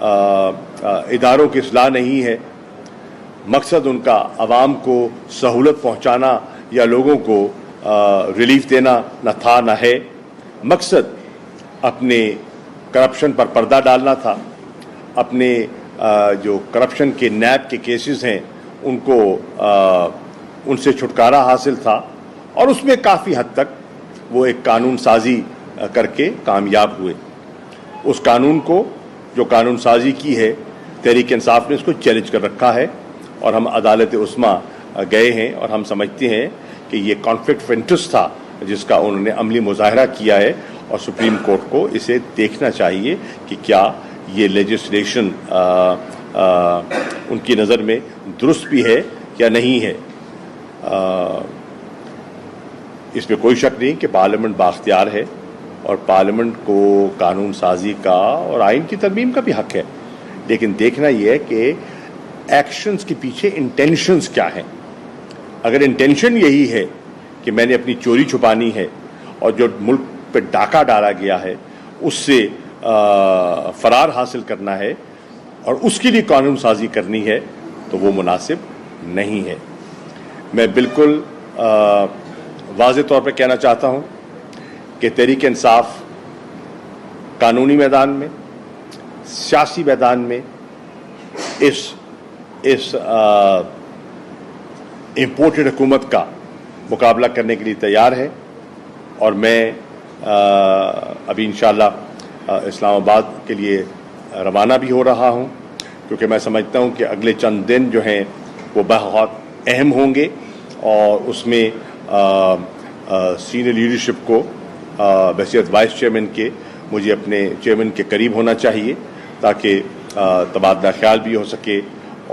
اداروں کی اصلاح نہیں ہے، مقصد ان کا عوام کو سہولت پہنچانا یا لوگوں کو ریلیف دینا نہ تھا نہ ہے، مقصد اپنے کرپشن پر پردہ ڈالنا تھا، اپنے جو کرپشن کے نیب کے کیسز ہیں ان سے چھٹکارا حاصل تھا، اور اس میں کافی حد تک وہ ایک قانون سازی کر کے کامیاب ہوئے۔ اس قانون کو جو قانون سازی کی ہے تحریک انصاف نے اس کو چیلنج کر رکھا ہے، اور ہم عدالت عظمیٰ گئے ہیں اور ہم سمجھتے ہیں کہ یہ کانفلکٹ آف انٹرسٹ تھا جس کا انہوں نے عملی مظاہرہ کیا ہے، اور سپریم کورٹ کو اسے دیکھنا چاہیے کہ کیا یہ لیجسلیشن ان کی نظر میں درست بھی ہے یا نہیں ہے۔ اس میں کوئی شک نہیں کہ پارلیمنٹ بااختیار ہے، اور پارلیمنٹ کو قانون سازی کا اور آئین کی ترمیم کا بھی حق ہے، لیکن دیکھنا یہ ہے کہ ایکشنز کے پیچھے انٹینشنز کیا ہیں۔ اگر انٹینشن یہی ہے کہ میں نے اپنی چوری چھپانی ہے اور جو ملک پہ ڈاکہ ڈالا گیا ہے اس سے فرار حاصل کرنا ہے اور اس کے لیے قانون سازی کرنی ہے، تو وہ مناسب نہیں ہے۔ میں بالکل واضح طور پہ کہنا چاہتا ہوں کہ تحریک انصاف قانونی میدان میں، سیاسی میدان میں اس امپورٹڈ حکومت کا مقابلہ کرنے کے لیے تیار ہے، اور میں ابھی انشاءاللہ اسلام آباد کے لیے روانہ بھی ہو رہا ہوں، کیونکہ میں سمجھتا ہوں کہ اگلے چند دن جو ہیں وہ بہت اہم ہوں گے، اور اس میں سینئر لیڈرشپ کو بحیثیت وائس چیئرمین کے مجھے اپنے چیئرمین کے قریب ہونا چاہیے، تاکہ تبادلہ خیال بھی ہو سکے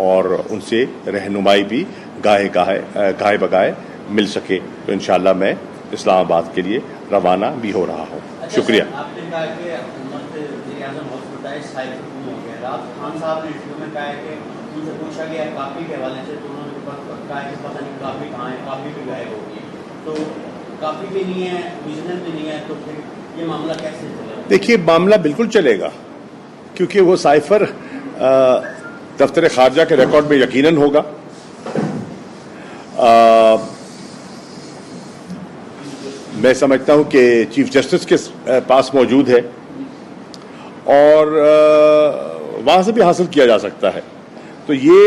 اور ان سے رہنمائی بھی گاہے بگاہے مل سکے۔ تو انشاءاللہ میں اسلام آباد کے لیے روانہ بھی ہو رہا ہوں۔ شکریہ۔ آپ نے کہا کہ حکومت وزیر اعظم ہاسپٹل سائبر گم ہو گیا، رات خان صاحب نے انٹرویو میں کہا کہ ان سے پوچھا گیا کاپی کے حوالے سے، تو انہوں نے کہا کہ پتہ نہیں کاپی کہاں ہے، کاپی بھی غائب ہوگی، تو کاپی بھی نہیں ہے، اوریجنل بھی نہیں ہے، تو پھر یہ معاملہ کیسے چلے گا؟ دیکھیے، معاملہ بالکل چلے گا، کیونکہ وہ سائفر دفتر خارجہ کے ریکارڈ میں یقیناً ہوگا۔ میں سمجھتا ہوں کہ چیف جسٹس کے پاس موجود ہے، اور وہاں سے بھی حاصل کیا جا سکتا ہے۔ تو یہ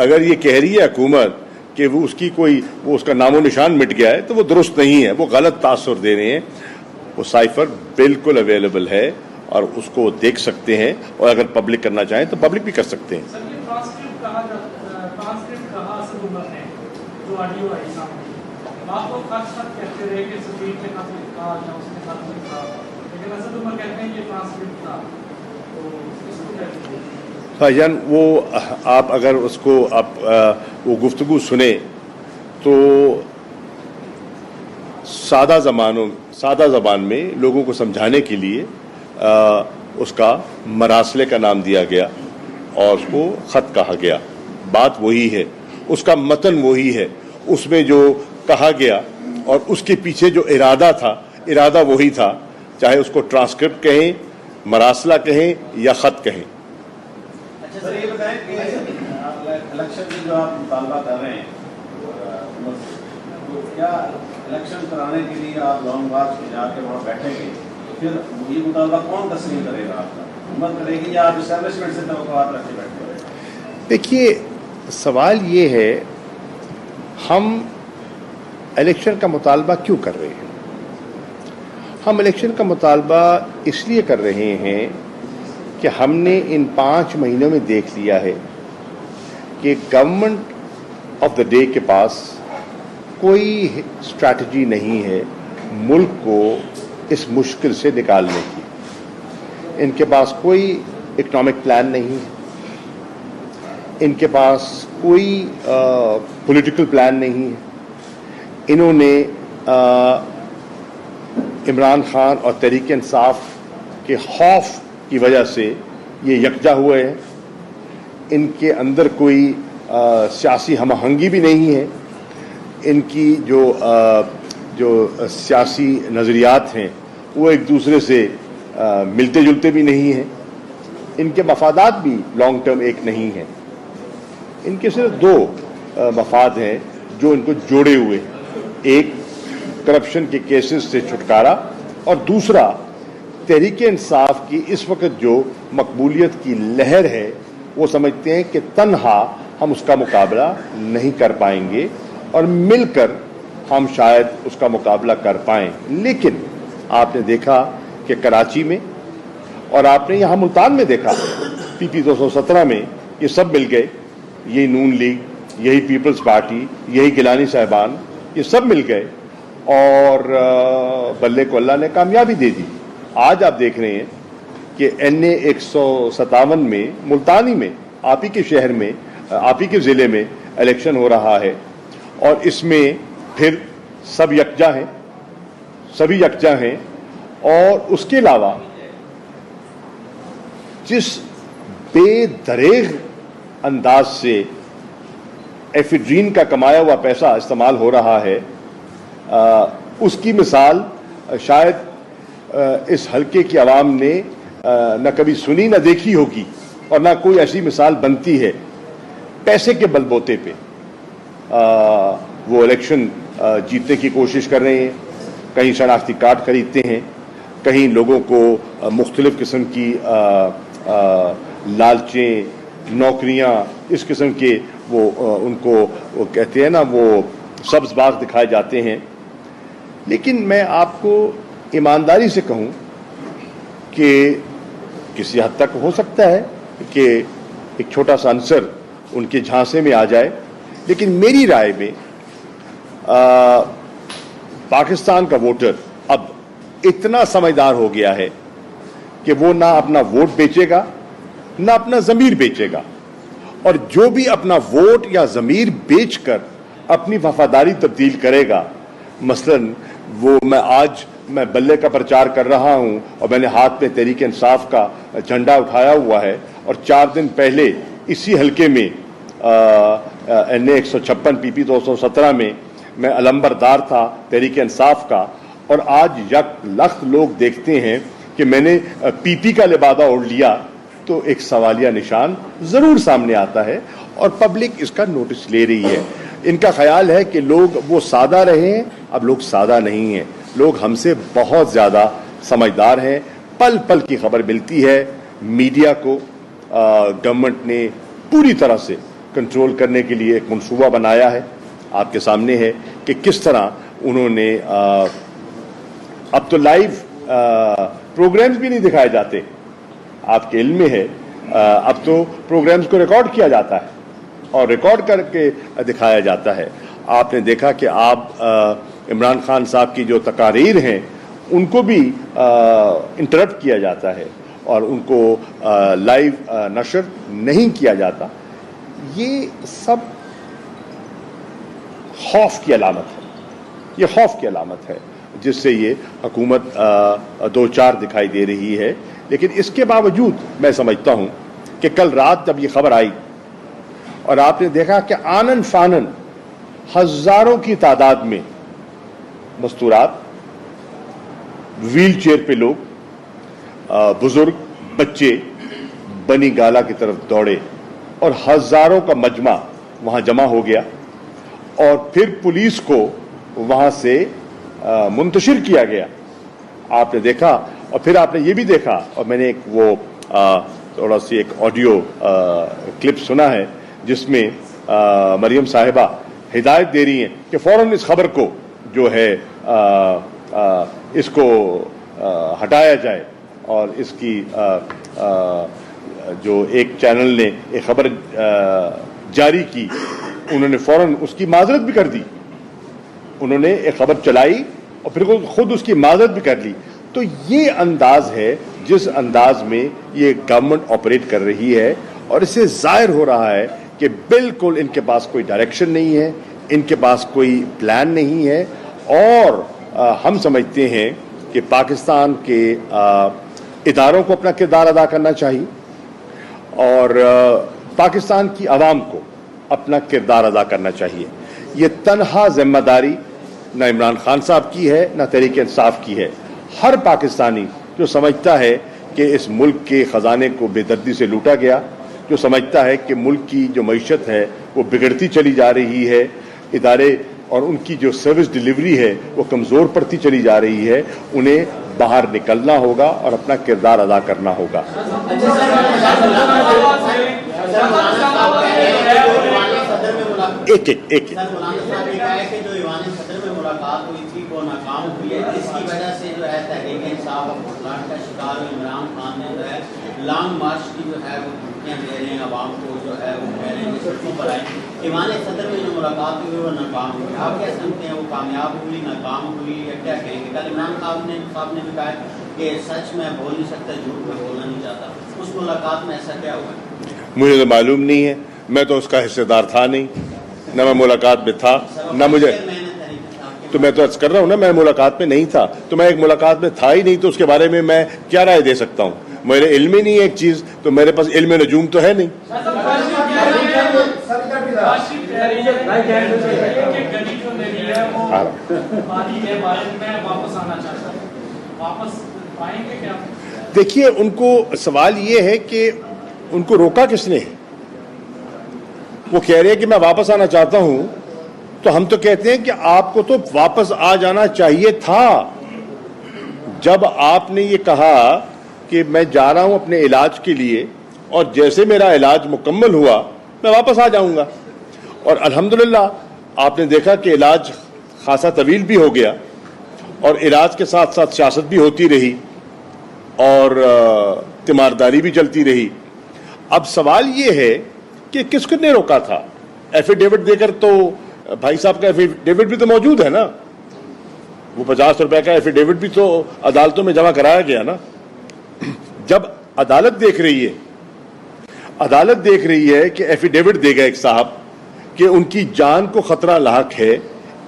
اگر یہ کہہ رہی ہے حکومت کہ وہ اس کا نام و نشان مٹ گیا ہے، تو وہ درست نہیں ہے، وہ غلط تاثر دے رہے ہیں۔ وہ سائفر بالکل اویلیبل ہے، اور اس کو دیکھ سکتے ہیں، اور اگر پبلک کرنا چاہیں تو پبلک بھی کر سکتے ہیں۔ جان، وہ آپ اگر اس کو وہ گفتگو سنیں تو سادہ زبان میں لوگوں کو سمجھانے کے لیے اس کا مراسلے کا نام دیا گیا اور اس کو خط کہا گیا۔ بات وہی ہے، اس کا متن وہی ہے، اس میں جو کہا گیا اور اس کے پیچھے جو ارادہ وہی تھا، چاہے اس کو ٹرانسکرپٹ کہیں، مراسلہ کہیں یا خط کہیں۔ اچھا سر، یہ بتائیں کہ الیکشن میں جو آپ مطالبہ کر رہے ہیں، کیا الیکشن کرانے کے لیے آپ لانگ مارچ میں جا کے وہاں بیٹھیں گے، تو پھر یہ مطالبہ کون تسلیم کرے گا؟ آپ کا حکومت کرے گی یا آپ اسٹیبلشمنٹ سے توقعات رکھ کے بیٹھے ہوئے؟ دیکھیے، سوال یہ ہے، ہم الیکشن کا مطالبہ کیوں کر رہے ہیں؟ ہم الیکشن کا مطالبہ اس لیے کر رہے ہیں کہ ہم نے ان 5 مہینوں میں دیکھ لیا ہے کہ گورنمنٹ آف دا ڈے کے پاس کوئی اسٹریٹجی نہیں ہے ملک کو اس مشکل سے نکالنے کی۔ ان کے پاس کوئی اکنامک پلان نہیں ہے، ان کے پاس کوئی پولیٹیکل پلان نہیں ہے۔ انہوں نے عمران خان اور تحریک انصاف کے خوف کی وجہ سے یہ یکجا ہوئے ہیں۔ ان کے اندر کوئی سیاسی ہم آہنگی بھی نہیں ہے، ان کی جو سیاسی نظریات ہیں وہ ایک دوسرے سے ملتے جلتے بھی نہیں ہیں۔ ان کے مفادات بھی لانگ ٹرم ایک نہیں ہیں. ان کے صرف دو مفاد ہیں جو ان کو جوڑے ہوئے ہیں. ایک کرپشن کے کیسز سے چھٹکارا اور دوسرا تحریک انصاف کی اس وقت جو مقبولیت کی لہر ہے وہ سمجھتے ہیں کہ تنہا ہم اس کا مقابلہ نہیں کر پائیں گے اور مل کر ہم شاید اس کا مقابلہ کر پائیں. لیکن آپ نے دیکھا کہ کراچی میں اور آپ نے یہاں ملتان میں دیکھا PP 217 میں یہ سب مل گئے, یہی نون لیگ, یہی پیپلز پارٹی, یہی گیلانی صاحبان, یہ سب مل گئے اور بلے کو اللہ نے کامیابی دے دی. آج آپ دیکھ رہے ہیں کہ NA 157 میں ملتانی میں آپ ہی کے شہر میں آپ ہی کے ضلع میں الیکشن ہو رہا ہے اور اس میں پھر سب یکجا ہیں, سبھی یکجا ہیں. اور اس کے علاوہ جس بے دریغ انداز سے ایفیڈرین کا کمایا ہوا پیسہ استعمال ہو رہا ہے اس کی مثال شاید اس حلقے کی عوام نے نہ کبھی سنی نہ دیکھی ہوگی اور نہ کوئی ایسی مثال بنتی ہے. پیسے کے بل بوتے پہ وہ الیکشن جیتنے کی کوشش کر رہے ہیں. کہیں شناختی کارڈ خریدتے ہیں, کہیں لوگوں کو مختلف قسم کی لالچیں, نوکریاں, اس قسم کے وہ ان کو وہ کہتے ہیں نا وہ سبز باغ دکھائے جاتے ہیں. لیکن میں آپ کو ایمانداری سے کہوں کہ کسی حد تک ہو سکتا ہے کہ ایک چھوٹا سا عنصر ان کے جھانسے میں آ جائے, لیکن میری رائے میں پاکستان کا ووٹر اب اتنا سمجھدار ہو گیا ہے کہ وہ نہ اپنا ووٹ بیچے گا نہ اپنا ضمیر بیچے گا, اور جو بھی اپنا ووٹ یا ضمیر بیچ کر اپنی وفاداری تبدیل کرے گا, مثلاً وہ میں بلے کا پرچار کر رہا ہوں اور میں نے ہاتھ میں تحریک انصاف کا جھنڈا اٹھایا ہوا ہے اور 4 دن پہلے اسی حلقے میں NA 156 PP 217 میں علمبردار تھا تحریک انصاف کا, اور آج یک لخت لوگ دیکھتے ہیں کہ میں نے PP کا لبادہ اوڑھ لیا, تو ایک سوالیہ نشان ضرور سامنے آتا ہے اور پبلک اس کا نوٹس لے رہی ہے. ان کا خیال ہے کہ لوگ وہ سادہ رہے ہیں, اب لوگ سادہ نہیں ہیں, لوگ ہم سے بہت زیادہ سمجھدار ہیں. پل پل کی خبر ملتی ہے. میڈیا کو گورنمنٹ نے پوری طرح سے کنٹرول کرنے کے لیے ایک منصوبہ بنایا ہے. آپ کے سامنے ہے کہ کس طرح انہوں نے اب تو لائیو پروگرامز بھی نہیں دکھائے جاتے, آپ کے علم میں ہے. اب تو پروگرامز کو ریکارڈ کیا جاتا ہے اور ریکارڈ کر کے دکھایا جاتا ہے. آپ نے دیکھا کہ آپ عمران خان صاحب کی جو تقاریر ہیں ان کو بھی انٹرپٹ کیا جاتا ہے اور ان کو لائیو نشر نہیں کیا جاتا. یہ سب خوف کی علامت ہے, یہ خوف کی علامت ہے جس سے یہ حکومت دو چار دکھائی دے رہی ہے. لیکن اس کے باوجود میں سمجھتا ہوں کہ کل رات جب یہ خبر آئی اور آپ نے دیکھا کہ آنن فانن ہزاروں کی تعداد میں مستورات, ویل چیئر پہ لوگ, بزرگ, بچے بنی گالا کی طرف دوڑے اور ہزاروں کا مجمع وہاں جمع ہو گیا اور پھر پولیس کو وہاں سے منتشر کیا گیا. آپ نے دیکھا اور پھر آپ نے یہ بھی دیکھا, اور میں نے ایک وہ تھوڑا سی ایک آڈیو کلپ سنا ہے جس میں مریم صاحبہ ہدایت دے رہی ہیں کہ فوراً اس خبر کو جو ہے اس کو ہٹایا جائے, اور اس کی جو ایک چینل نے ایک خبر جاری کی انہوں نے فوراً اس کی معذرت بھی کر دی. انہوں نے ایک خبر چلائی اور پھر خود اس کی معذرت بھی کر لی. تو یہ انداز ہے جس انداز میں یہ گورنمنٹ آپریٹ کر رہی ہے, اور اس سے ظاہر ہو رہا ہے کہ بالکل ان کے پاس کوئی ڈائریکشن نہیں ہے, ان کے پاس کوئی پلان نہیں ہے. اور ہم سمجھتے ہیں کہ پاکستان کے اداروں کو اپنا کردار ادا کرنا چاہیے اور پاکستان کی عوام کو اپنا کردار ادا کرنا چاہیے. یہ تنہا ذمہ داری نہ عمران خان صاحب کی ہے نہ تحریک انصاف کی ہے. ہر پاکستانی جو سمجھتا ہے کہ اس ملک کے خزانے کو بے دردی سے لوٹا گیا، جو سمجھتا ہے کہ ملک کی جو معیشت ہے وہ بگڑتی چلی جا رہی ہے، ادارے اور ان کی جو سروس ڈیلیوری ہے وہ کمزور پڑتی چلی جا رہی ہے، انہیں باہر نکلنا ہوگا اور اپنا کردار ادا کرنا ہوگا۔ ایک ملاقات ہوئی تھی وہ ناکام ہوئی ہے، جس کی وجہ سے جو ہے تحریک انصاف اور بھٹلاٹ کا شکار عمران خان نے جو ہے لانگ مارچ کی جو ہے وہ دھمکیاں دے رہے ہیں عوام کو، جو ہے وہ کہہ رہے ہیں کہ سڑکوں پر آئیں۔ ایوان صدر میں جو ملاقات ہوئی وہ ناکام ہوئی، آپ کیا سمجھتے ہیں وہ کامیاب ہوئی، ناکام ہوئی، یا کیا کہیں گے؟ کل عمران خان نے بھی کہا کہ سچ میں بول نہیں سکتا، جھوٹ میں بولنا نہیں چاہتا، اس ملاقات میں ایسا کیا ہوا؟ مجھے تو معلوم نہیں ہے، میں تو اس کا حصے دار تھا نہیں، نہ میں ملاقات میں تھا نہ مجھے، تو میں تو عرض کر رہا ہوں نا میں ملاقات میں نہیں تھا، تو میں ایک ملاقات میں تھا ہی نہیں، تو اس کے بارے میں میں کیا رائے دے سکتا ہوں؟ میرے علم ہی نہیں ہے ایک چیز، تو میرے پاس علم نجوم تو ہے نہیں۔ دیکھیے ان کو سوال یہ ہے کہ ان کو روکا کس نے؟ وہ کہہ رہے ہیں کہ میں واپس آنا چاہتا ہوں، تو ہم تو کہتے ہیں کہ آپ کو تو واپس آ جانا چاہیے تھا۔ جب آپ نے یہ کہا کہ میں جا رہا ہوں اپنے علاج کے لیے اور جیسے میرا علاج مکمل ہوا میں واپس آ جاؤں گا، اور الحمدللہ آپ نے دیکھا کہ علاج خاصا طویل بھی ہو گیا اور علاج کے ساتھ ساتھ سیاست بھی ہوتی رہی اور تیمارداری بھی چلتی رہی۔ اب سوال یہ ہے کہ کس کو نے روکا تھا؟ ایفیڈیوٹ دے کر، تو بھائی صاحب کا ایفیڈیوٹ بھی تو موجود ہے نا، وہ 50 روپے کا ایفیڈیوٹ بھی تو عدالتوں میں جمع کرایا گیا نا۔ جب عدالت دیکھ رہی ہے کہ ایفیڈیوٹ دے گا ایک صاحب کہ ان کی جان کو خطرہ لاحق ہے،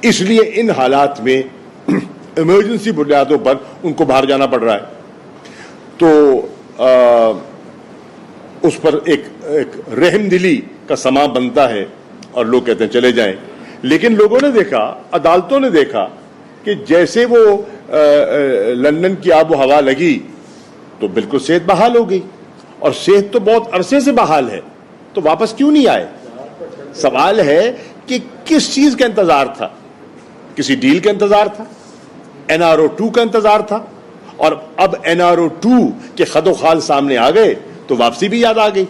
اس لیے ان حالات میں ایمرجنسی بنیادوں پر ان کو باہر جانا پڑ رہا ہے، تو اس پر ایک رحم دلی کا سما بنتا ہے اور لوگ کہتے ہیں چلے جائیں۔ لیکن لوگوں نے دیکھا، عدالتوں نے دیکھا کہ جیسے وہ لندن کی آب و ہوا لگی تو بالکل صحت بحال ہو گئی، اور صحت تو بہت عرصے سے بحال ہے، تو واپس کیوں نہیں آئے؟ سوال ہے کہ کس چیز کا انتظار تھا؟ کسی ڈیل کا انتظار تھا، NRO2 کا انتظار تھا، اور اب NRO2 کے خد و خال سامنے آ گئے تو واپسی بھی یاد آ گئی۔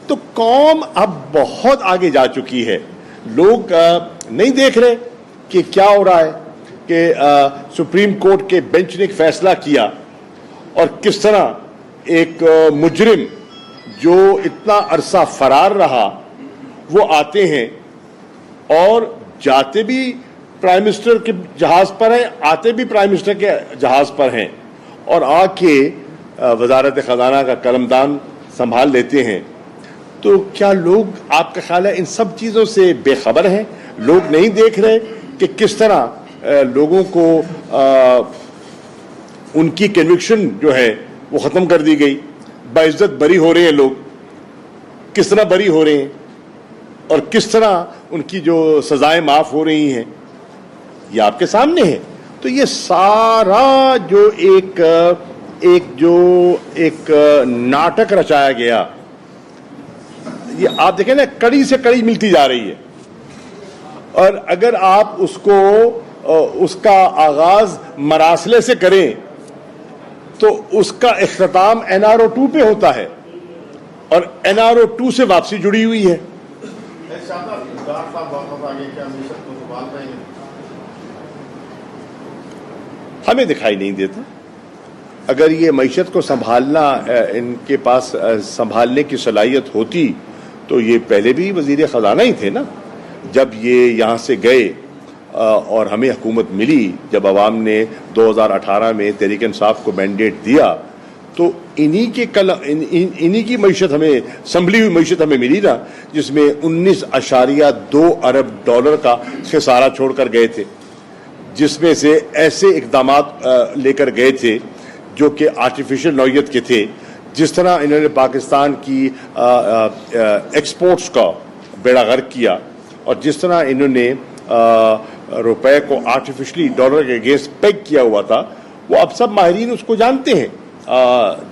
تو قوم اب بہت آگے جا چکی ہے، لوگ نہیں دیکھ رہے کہ کیا ہو رہا ہے، کہ سپریم کورٹ کے بینچ نے ایک فیصلہ کیا اور کس طرح ایک مجرم جو اتنا عرصہ فرار رہا وہ آتے ہیں اور جاتے بھی پرائم منسٹر کے جہاز پر ہیں، آتے بھی پرائم منسٹر کے جہاز پر ہیں، اور آ کے وزارت خزانہ کا قلمدان سنبھال لیتے ہیں۔ تو کیا لوگ آپ کا خیال ہے ان سب چیزوں سے بے خبر ہیں؟ لوگ نہیں دیکھ رہے کہ کس طرح لوگوں کو ان کی کنوکشن جو ہے وہ ختم کر دی گئی، باعزت بری ہو رہے ہیں لوگ، کس طرح بری ہو رہے ہیں اور کس طرح ان کی جو سزائیں معاف ہو رہی ہیں، یہ آپ کے سامنے ہے۔ تو یہ سارا جو ایک ناٹک رچایا گیا، یہ آپ دیکھیں نا کڑی سے کڑی ملتی جا رہی ہے، اور اگر آپ اس کا آغاز مراسلے سے کریں تو اس کا اختتام NRO2 پہ ہوتا ہے، اور NRO2 سے واپسی جڑی ہوئی ہے۔ ہمیں دکھائی نہیں دیتا، اگر یہ معیشت کو سنبھالنا ان کے پاس سنبھالنے کی صلاحیت ہوتی تو یہ پہلے بھی وزیر خزانہ ہی تھے نا۔ جب یہ یہاں سے گئے اور ہمیں حکومت ملی، جب عوام نے 2018 میں تحریک انصاف کو مینڈیٹ دیا، تو انہی کی معیشت ہمیں، سنبھلی ہوئی معیشت ہمیں ملی نا، جس میں 19.2 ارب ڈالر کا خسارہ چھوڑ کر گئے تھے، جس میں سے ایسے اقدامات لے کر گئے تھے جو کہ آرٹیفیشل نوعیت کے تھے، جس طرح انہوں نے پاکستان کی ایکسپورٹس کا بیڑا غرق کیا، اور جس طرح انہوں نے روپے کو آرٹیفیشلی ڈالر کے اگینسٹ پیگ کیا ہوا تھا، وہ اب سب ماہرین اس کو جانتے ہیں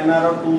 NRO 2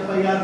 FIR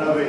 90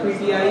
PTI